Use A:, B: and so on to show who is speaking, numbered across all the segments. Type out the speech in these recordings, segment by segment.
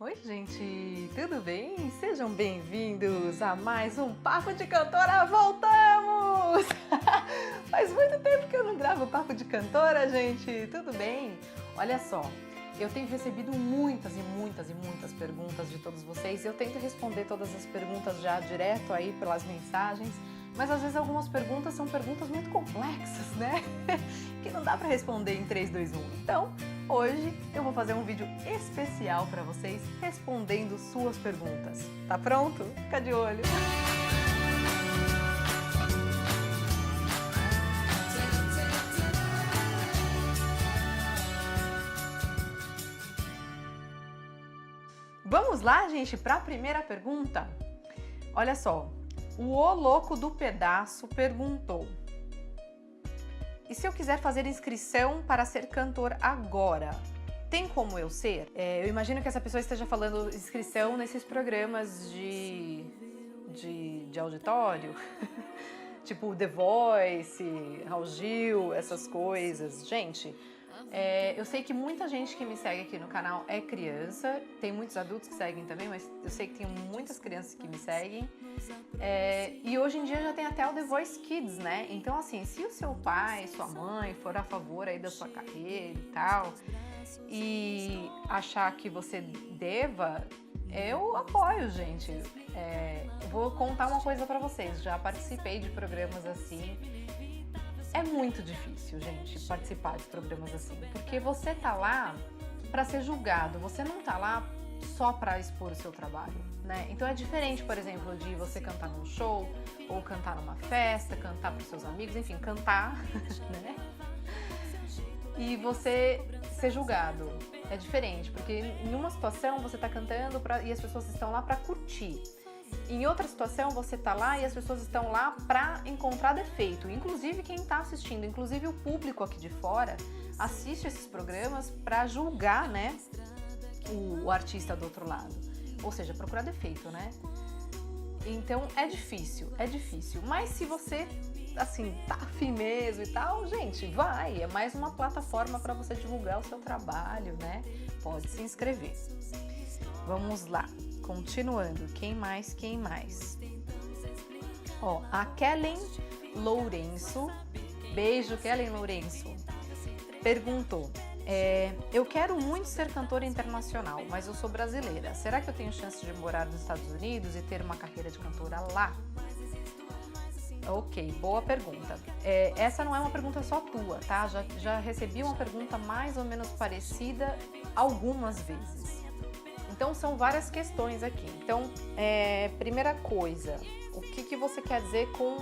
A: Oi, gente, tudo bem? Sejam bem-vindos a mais um Papo de Cantora. Voltamos! Faz muito tempo que eu não gravo Papo de Cantora, gente. Tudo bem? Olha só, eu tenho recebido muitas perguntas de todos vocês. Eu tento responder todas as perguntas já direto aí pelas mensagens, mas às vezes algumas perguntas são perguntas muito complexas, né? Que não dá para responder em 3, 2, 1. Então, hoje eu vou fazer um vídeo especial para vocês respondendo suas perguntas. Tá pronto? Fica de olho! Vamos lá, gente, para a primeira pergunta? Olha só, o Ô Louco do Pedaço perguntou: e se eu quiser fazer inscrição para ser cantor agora, tem como eu ser? Eu imagino que essa pessoa esteja falando inscrição nesses programas de auditório, tipo The Voice, Raul Gil, essas coisas. Gente, eu sei que muita gente que me segue aqui no canal é criança, tem muitos adultos que seguem também, mas eu sei que tem muitas crianças que me seguem. E hoje em dia já tem até o The Voice Kids, né? Então, assim, se o seu pai, sua mãe for a favor aí da sua carreira e tal, e achar que você deva, eu apoio, gente. Vou contar uma coisa pra vocês, já participei de programas assim. É muito difícil, gente, participar de programas assim, porque você tá lá pra ser julgado, você não tá lá só para expor o seu trabalho, né? Então é diferente, por exemplo, de você cantar num show, ou cantar numa festa, cantar para os seus amigos, enfim, cantar, né? E você ser julgado. É diferente, porque em uma situação você tá cantando e as pessoas estão lá para curtir. Em outra situação você tá lá e as pessoas estão lá para encontrar defeito. Inclusive quem tá assistindo, inclusive o público aqui de fora, assiste esses programas para julgar, né? O artista do outro lado, ou seja, procurar defeito, né? Então é difícil, mas se você, assim, tá afim mesmo e tal, gente, vai, é mais uma plataforma para você divulgar o seu trabalho, né? Pode se inscrever. Vamos lá, continuando, quem mais? Ó, a Kellen Lourenço, beijo Kellen Lourenço, perguntou: eu quero muito ser cantora internacional, mas eu sou brasileira. Será que eu tenho chance de morar nos Estados Unidos e ter uma carreira de cantora lá? Ok, boa pergunta. Essa não é uma pergunta só tua, tá? Já recebi uma pergunta mais ou menos parecida algumas vezes. Então são várias questões aqui. Então, primeira coisa, o que você quer dizer com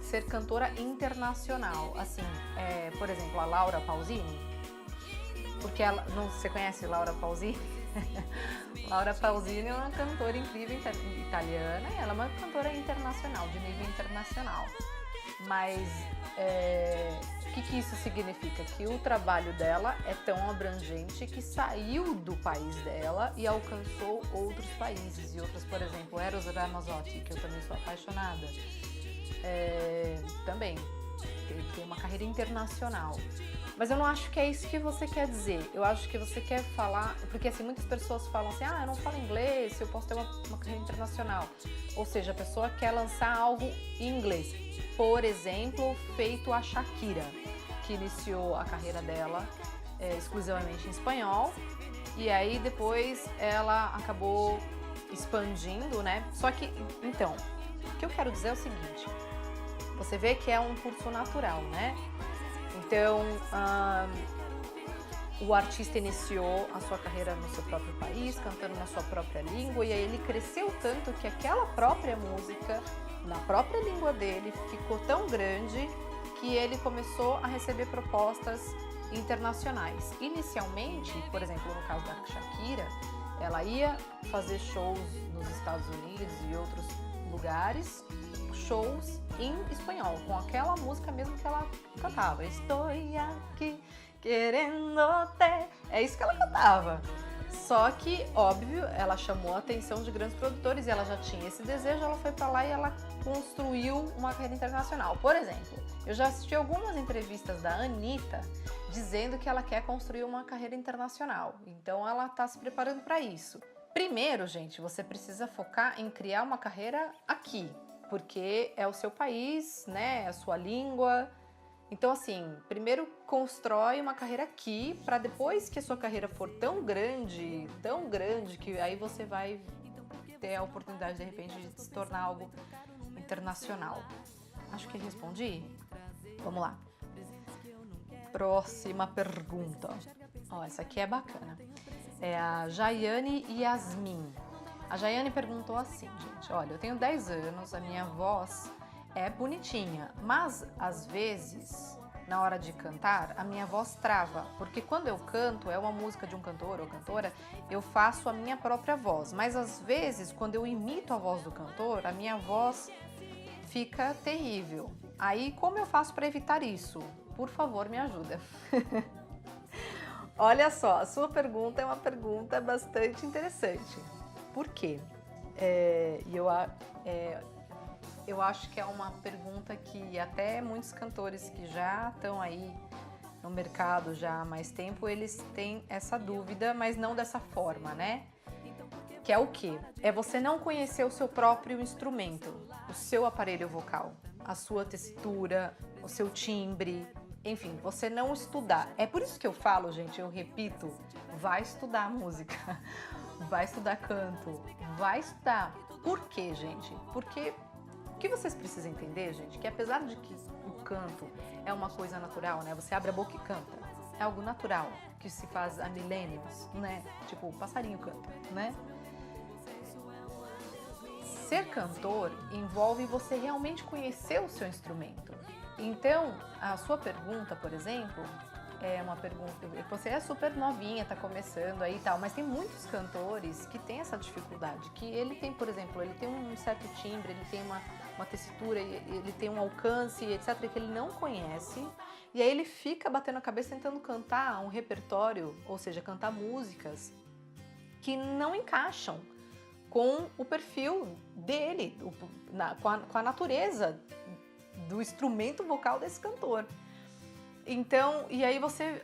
A: ser cantora internacional? Assim, por exemplo, a Laura Pausini? Porque você conhece Laura Pausini? Laura Pausini é uma cantora incrível italiana, ela é uma cantora internacional, de nível internacional. Mas o que isso significa? Que o trabalho dela é tão abrangente que saiu do país dela e alcançou outros países. E outros, por exemplo, Eros Ramazzotti, que eu também sou apaixonada, também tem uma carreira internacional. Mas eu não acho que é isso que você quer dizer. Eu acho que você quer falar... Porque assim, muitas pessoas falam assim: eu não falo inglês, eu posso ter uma carreira internacional. Ou seja, a pessoa quer lançar algo em inglês. Por exemplo, feito a Shakira, que iniciou a carreira dela exclusivamente em espanhol. E aí depois ela acabou expandindo, né? Só que, então, o que eu quero dizer é o seguinte. Você vê que é um curso natural, né? Então, o artista iniciou a sua carreira no seu próprio país, cantando na sua própria língua, e aí ele cresceu tanto que aquela própria música, na própria língua dele, ficou tão grande que ele começou a receber propostas internacionais. Inicialmente, por exemplo, no caso da Shakira, ela ia fazer shows nos Estados Unidos e outros lugares, shows em espanhol, com aquela música mesmo que ela cantava. Estou aqui querendo te... É isso que ela cantava. Só que, óbvio, ela chamou a atenção de grandes produtores e ela já tinha esse desejo, ela foi pra lá e ela construiu uma carreira internacional. Por exemplo, eu já assisti algumas entrevistas da Anitta dizendo que ela quer construir uma carreira internacional. Então ela tá se preparando para isso. Primeiro, gente, você precisa focar em criar uma carreira aqui, porque é o seu país, né? É a sua língua. Então, assim, primeiro constrói uma carreira aqui, para depois que a sua carreira for tão grande, que aí você vai ter a oportunidade, de repente, de se tornar algo internacional. Acho que respondi. Vamos lá. Próxima pergunta. Ó, essa aqui é bacana. É a Jaiane Yasmin. A Jaiane perguntou assim, gente, olha, eu tenho 10 anos, a minha voz é bonitinha, mas às vezes, na hora de cantar, a minha voz trava, porque quando eu canto, é uma música de um cantor ou cantora, eu faço a minha própria voz, mas às vezes, quando eu imito a voz do cantor, a minha voz fica terrível. Aí, como eu faço para evitar isso? Por favor, me ajuda. Olha só, a sua pergunta é uma pergunta bastante interessante. Por quê? Eu acho que é uma pergunta que até muitos cantores que já estão aí no mercado já há mais tempo, eles têm essa dúvida, mas não dessa forma, né? Que é o quê? É você não conhecer o seu próprio instrumento, o seu aparelho vocal, a sua tessitura, o seu timbre, enfim, você não estudar. É por isso que eu falo, gente, eu repito, vai estudar música, vai estudar canto, vai estudar. Por quê, gente? Porque o que vocês precisam entender, gente, que apesar de que o canto é uma coisa natural, né? Você abre a boca e canta. É algo natural, que se faz há milênios, né? Tipo, o passarinho canta, né? Ser cantor envolve você realmente conhecer o seu instrumento. Então, a sua pergunta, por exemplo, é uma pergunta... Você é super novinha, tá começando aí e tal, mas tem muitos cantores que têm essa dificuldade, que ele tem, por exemplo, ele tem um certo timbre, ele tem uma tessitura, ele tem um alcance, etc., que ele não conhece, e aí ele fica batendo a cabeça tentando cantar um repertório, ou seja, cantar músicas que não encaixam com o perfil dele, com a natureza do instrumento vocal desse cantor. Então, e aí você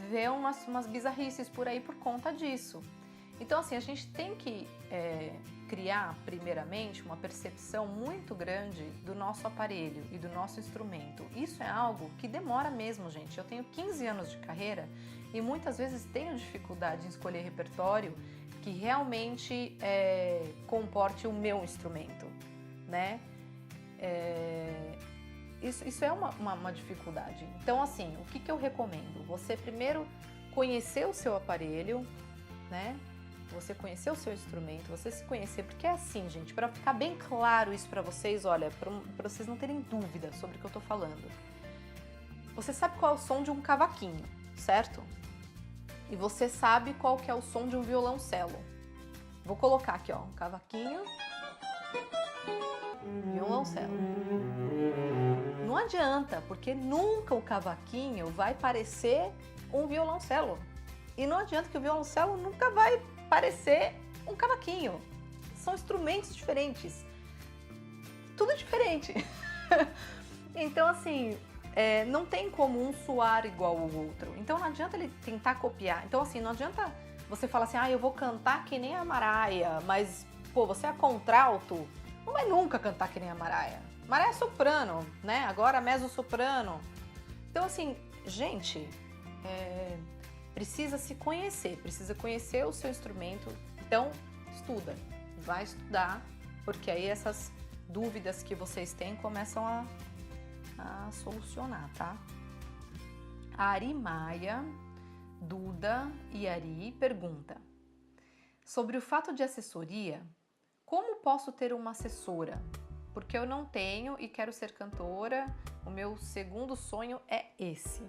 A: vê umas bizarrices por aí por conta disso. Então, assim, a gente tem que criar, primeiramente, uma percepção muito grande do nosso aparelho e do nosso instrumento. Isso é algo que demora mesmo, gente. Eu tenho 15 anos de carreira e muitas vezes tenho dificuldade em escolher repertório que realmente comporte o meu instrumento, né? Isso é uma dificuldade. Então, assim, o que eu recomendo? Você primeiro conhecer o seu aparelho, né? Você conhecer o seu instrumento, você se conhecer, porque é assim, gente, para ficar bem claro isso para vocês, olha, para vocês não terem dúvida sobre o que eu tô falando. Você sabe qual é o som de um cavaquinho, certo? E você sabe qual que é o som de um violoncelo. Vou colocar aqui, ó, um cavaquinho, violoncelo. Não adianta, porque nunca o cavaquinho vai parecer um violoncelo. E não adianta que o violoncelo nunca vai parecer um cavaquinho. São instrumentos diferentes. Tudo diferente. Então, assim, não tem como um soar igual ao outro. Então, não adianta ele tentar copiar. Então, assim, não adianta você falar assim, eu vou cantar que nem a Mariah, mas, pô, você é contralto, não vai nunca cantar que nem a Mariah. Mariah é soprano, né? Agora mezzo-soprano. Então, assim, gente, precisa se conhecer, precisa conhecer o seu instrumento. Então, estuda, vai estudar, porque aí essas dúvidas que vocês têm começam a solucionar, tá? A Ari Maia, Duda e Ari pergunta: sobre o fato de assessoria, como posso ter uma assessora? Porque eu não tenho e quero ser cantora, o meu segundo sonho é esse.